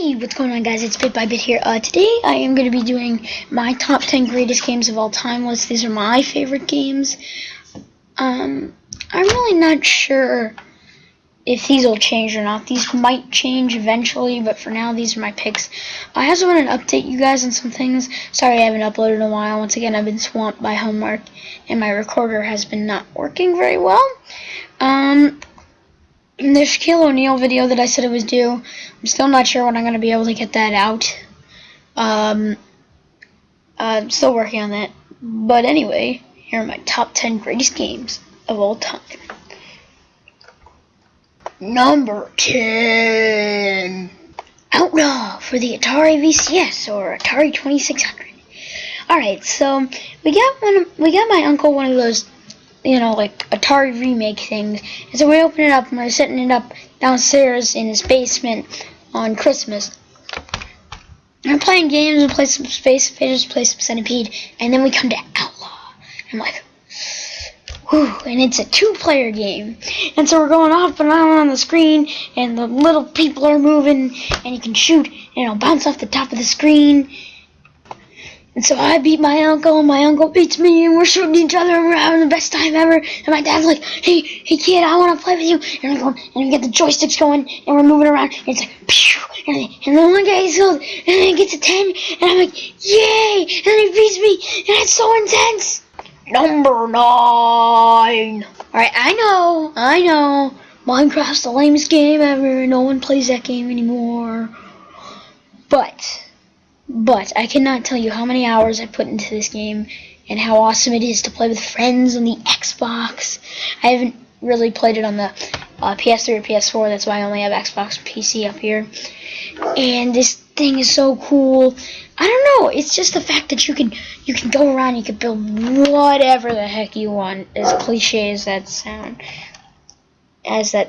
Hey, what's going on, guys? It's Bit by Bit here. Today I am going to be doing my top 10 greatest games of all time list. These are my favorite games. I'm really not sure if these will change or not. These might change eventually, but for now, these are my picks. I also want to update you guys on some things. Sorry I haven't uploaded in a while. Once again, I've been swamped by homework, and my recorder has been not working very well. The Shaquille O'Neal video that I said it was due, I'm still not sure when I'm going to be able to get that out. I'm still working on that. But anyway, here are my top 10 greatest games of all time. Number 10. Outlaw for the Atari VCS or Atari 2600. Alright, so we got my uncle one of those, like Atari remake things. And so we opened it up and we're setting it up downstairs in his basement on Christmas. And we're playing games, we play some Space Invaders, play some Centipede, and then we come to Outlaw. I'm like, whew, and it's a 2-player game. And so we're going off and on the screen, and the little people are moving, and you can shoot, and it'll bounce off the top of the screen. And so I beat my uncle, and my uncle beats me, and we're shooting each other, and we're having the best time ever. And my dad's like, hey kid, I want to play with you. And we're going, and we get the joysticks going, and we're moving around, and it's like, pew, and then one guy goes, and then he gets a 10, and I'm like, yay, and then he beats me, and it's so intense. Number 9. Alright, I know, Minecraft's the lamest game ever, no one plays that game anymore. But I cannot tell you how many hours I put into this game and how awesome it is to play with friends on the Xbox. I haven't really played it on the PS3 or PS4, that's why I only have Xbox and PC up here. And this thing is so cool. I don't know, it's just the fact that you can go around, you can build whatever the heck you want, as cliche as that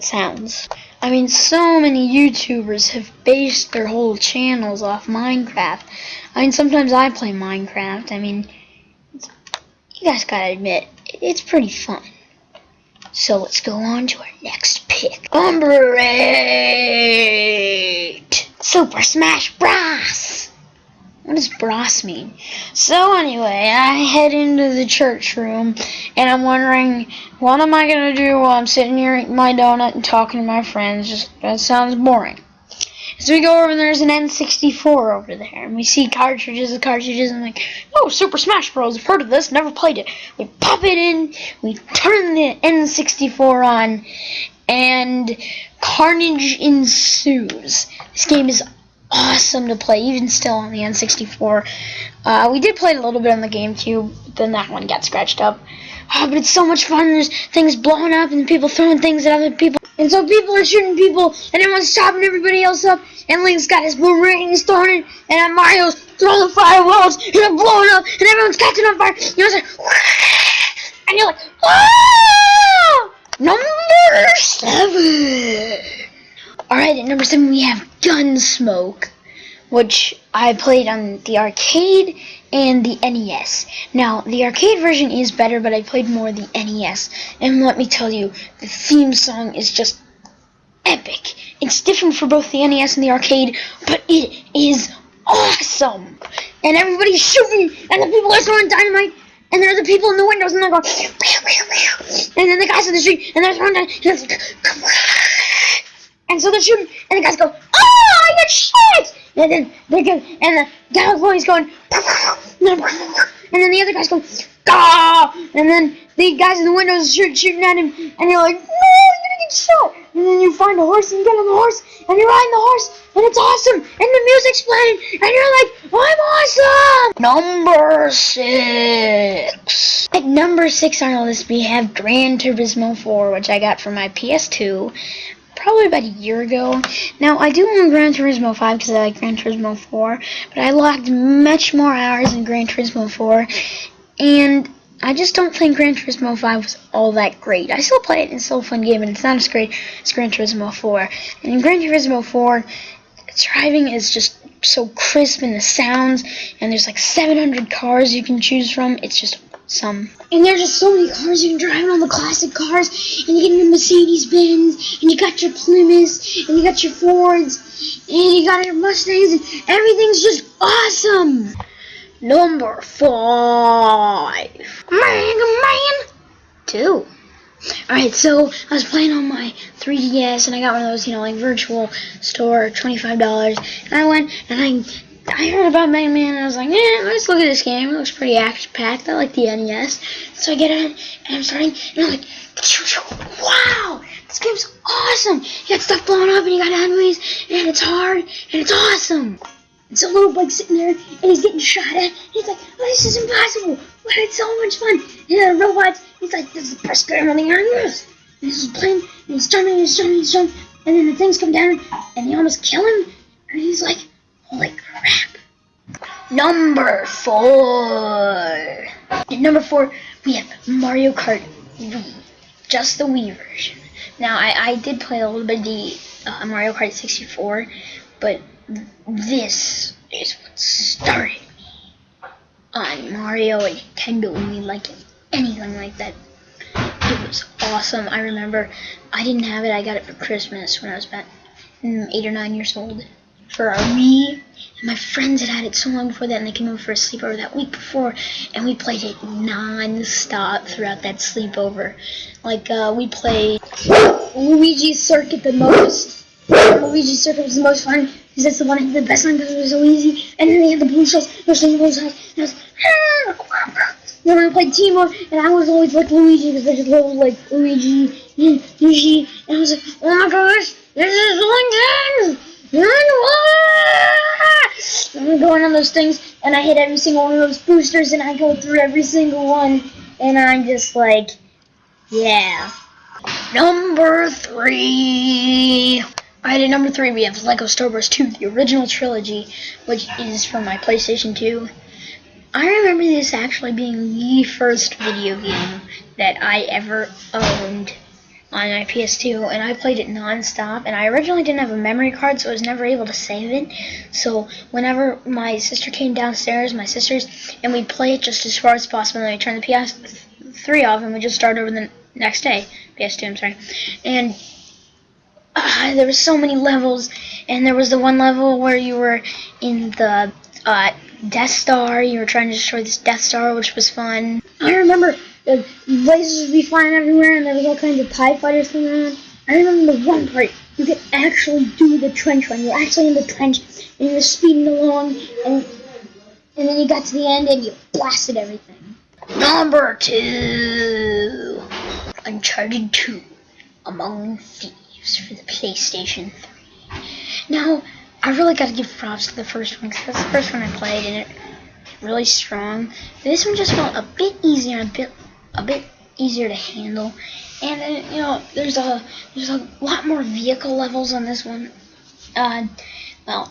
sounds. I mean, so many YouTubers have based their whole channels off Minecraft. I mean, sometimes I play Minecraft. I mean, you guys gotta admit, it's pretty fun. So let's go on to our next pick. Number 8. Super Smash Bros. What does Bros mean? So anyway, I head into the church room, and I'm wondering, what am I going to do while I'm sitting here eating my donut and talking to my friends? That sounds boring. So we go over and there's an N64 over there, and we see cartridges, and I'm like, oh, Super Smash Bros. I've heard of this, never played it. We pop it in, we turn the N64 on, and carnage ensues. This game is awesome to play, even still on the N64. We did play it a little bit on the GameCube, but then that one got scratched up. But it's so much fun. There's things blowing up and people throwing things at other people. And so people are shooting people, and everyone's chopping everybody else up. And Link's got his boomerang, he's throwing it, and Mario's throwing the fireballs, and they're blowing up, and everyone's catching on fire. You know, it's like, and you're like, ah! Number 7. Alright, at number 7 we have Gunsmoke, which I played on the arcade and the NES. Now, the arcade version is better, but I played more the NES. And let me tell you, the theme song is just epic. It's different for both the NES and the arcade, but it is awesome. And everybody's shooting, and the people are throwing dynamite, and there are the people in the windows, and they're going, and then the guys in the street, and they're throwing dynamite. And so they're shooting, and the guys go, oh, I got shot! And then they go, and the California's going, and then the other guy's going, ah! And then the guys in the windows are shooting at him, and you're like, no, you're gonna get shot! And then you find a horse, and you get on the horse, and you're riding the horse, and it's awesome, and the music's playing, and you're like, I'm awesome! Number 6. At number 6 on our list, we have Gran Turismo 4, which I got for my PS2. Probably about a year ago. Now, I do own Gran Turismo 5 because I like Gran Turismo 4, but I logged much more hours in Gran Turismo 4, and I just don't think Gran Turismo 5 was all that great. I still play it, it's still a fun game, and it's not as great as Gran Turismo 4. And in Gran Turismo 4, driving is just so crisp in the sounds, and there's like 700 cars you can choose from. It's just some. And there's just so many cars you can drive, all the classic cars, and you get your Mercedes-Benz, and you got your Plymouths, and you got your Fords, and you got your Mustangs, and everything's just awesome! Number 5. Mega Man 2. Alright, so I was playing on my 3DS, and I got one of those, like virtual store, $25, and I went, and I heard about Mega Man, and I was like, let's look at this game. It looks pretty action-packed. I like the NES. So I get on, and I'm starting, and I'm like, wow, this game's awesome. You got stuff blowing up, and you got enemies, and it's hard, and it's awesome. And so Little Bug's sitting there, and he's getting shot at, and he's like, oh, this is impossible. But it's so much fun. And the robots, he's like, this is the best game on the universe. And he's just playing, and he's jumping, and then the things come down, and they almost kill him, and he's like, holy crap. Number 4. At number 4, we have Mario Kart Wii. Just the Wii version. Now, I did play a little bit of the Mario Kart 64, but this is what started me on Mario and Nintendo Wii, like anything like that. It was awesome. I remember I didn't have it. I got it for Christmas when I was about 8 or 9 years old. For our Wii, and my friends had it so long before that, and they came over for a sleepover that week before, and we played it non-stop throughout that sleepover. Like, we played Luigi's Circuit the most. Luigi's Circuit was the most fun, because that's the one I had the best time, because it was so easy, and then they had the blue shells, and I was and I was, then I played Teemo, and I was always like Luigi, because I just love, like, Luigi, and Yoshi, and I was like, oh my gosh, this is so intense! I'm going on those things, and I hit every single one of those boosters, and I go through every single one, and I'm just like, yeah. Number 3. Alright, at number 3 we have Lego Star Wars 2, the original trilogy, which is from my PlayStation 2. I remember this actually being the first video game that I ever owned on my PS2, and I played it non-stop, and I originally didn't have a memory card, so I was never able to save it. So whenever my sister came downstairs, my sisters, and we'd play it just as far as possible, and we'd turn the PS3 off, and we'd just start over the next day. PS2, I'm sorry. And there was so many levels, and there was the one level where you were in the Death Star. You were trying to destroy this Death Star, which was fun. I remember the lasers would be flying everywhere, and there was all kinds of TIE fighters coming around. I remember the one part, you could actually do the trench run. You're actually in the trench, and you're speeding along, and then you got to the end, and you blasted everything. Number 2. Uncharted 2, Among Thieves for the PlayStation 3. Now, I really got to give props to the first one, because that's the first one I played, and it was really strong. This one just felt a bit easier, a bit easier to handle, and then, there's a lot more vehicle levels on this one. Well,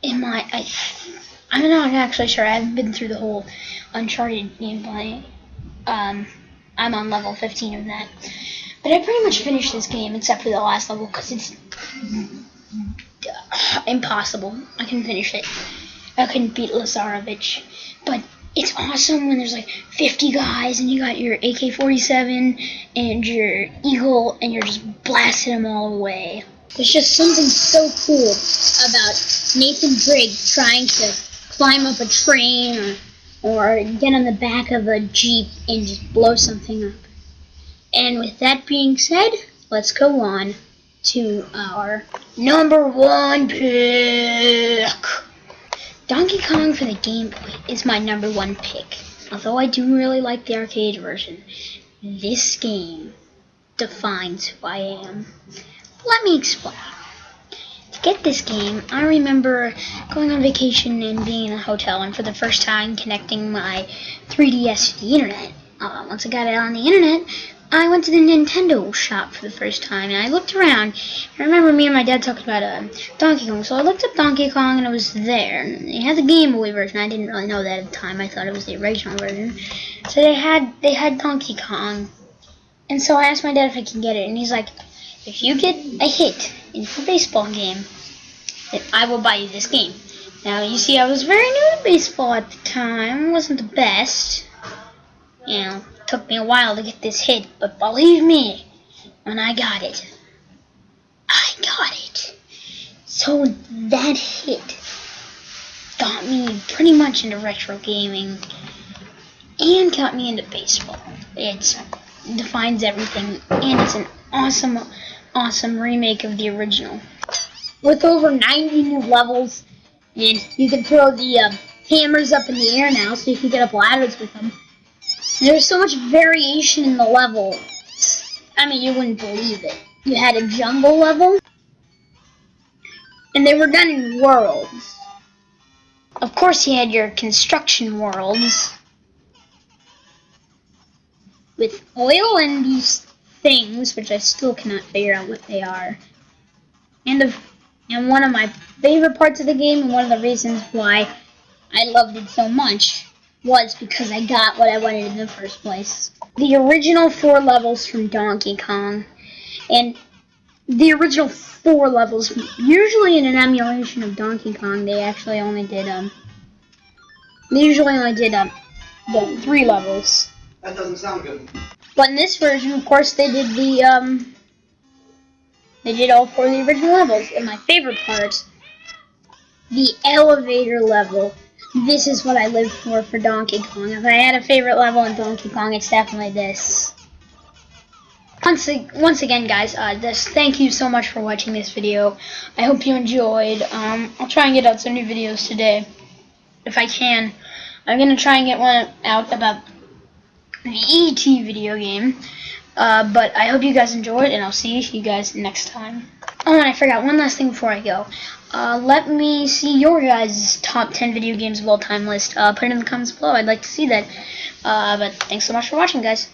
I'm not actually sure. I haven't been through the whole Uncharted gameplay. I'm on level 15 of that, but I pretty much finished this game except for the last level, because it's impossible. I can finish it. I couldn't beat Lazarevich, but it's awesome when there's like 50 guys and you got your AK-47 and your Eagle and you're just blasting them all away. There's just something so cool about Nathan Drake trying to climb up a train or get on the back of a Jeep and just blow something up. And with that being said, let's go on to our number 1 pick. Donkey Kong for the Game Boy is my number 1 pick. Although I do really like the arcade version, this game defines who I am. Let me explain. To get this game, I remember going on vacation and being in a hotel, and for the first time connecting my 3DS to the internet. Once I got it on the internet, I went to the Nintendo shop for the first time, and I looked around. I remember me and my dad talking about Donkey Kong, so I looked up Donkey Kong, and it was there. And it had the Game Boy version. I didn't really know that at the time. I thought it was the original version. So they had Donkey Kong, and so I asked my dad if I could get it, and he's like, if you get a hit in a baseball game, then I will buy you this game. Now, you see, I was very new to baseball at the time. It wasn't the best. took me a while to get this hit, but believe me, when I got it, I got it. So that hit got me pretty much into retro gaming and got me into baseball. It defines everything, and it's an awesome remake of the original. With over 90 new levels, and you can throw the hammers up in the air now, so you can get up ladders with them. There's so much variation in the levels. I mean, you wouldn't believe it. You had a jungle level, and they were done in worlds. Of course, you had your construction worlds with oil and these things, which I still cannot figure out what they are. And one of my favorite parts of the game, and one of the reasons why I loved it so much, was because I got what I wanted in the first place. The original 4 levels from Donkey Kong, and the original 4 levels, usually in an emulation of Donkey Kong, they actually only did, 3 levels. That doesn't sound good. But in this version, of course, they did they did all 4 of the original levels. And my favorite part, the elevator level. This is what I lived for Donkey Kong. If I had a favorite level in Donkey Kong, it's definitely this. Once again, guys, thank you so much for watching this video. I hope you enjoyed. I'll try and get out some new videos today, if I can. I'm going to try and get one out about the E.T. video game. But I hope you guys enjoyed, and I'll see you guys next time. Oh, and I forgot one last thing before I go. Let me see your guys' top 10 video games of all time list. Put it in the comments below. I'd like to see that. But thanks so much for watching, guys.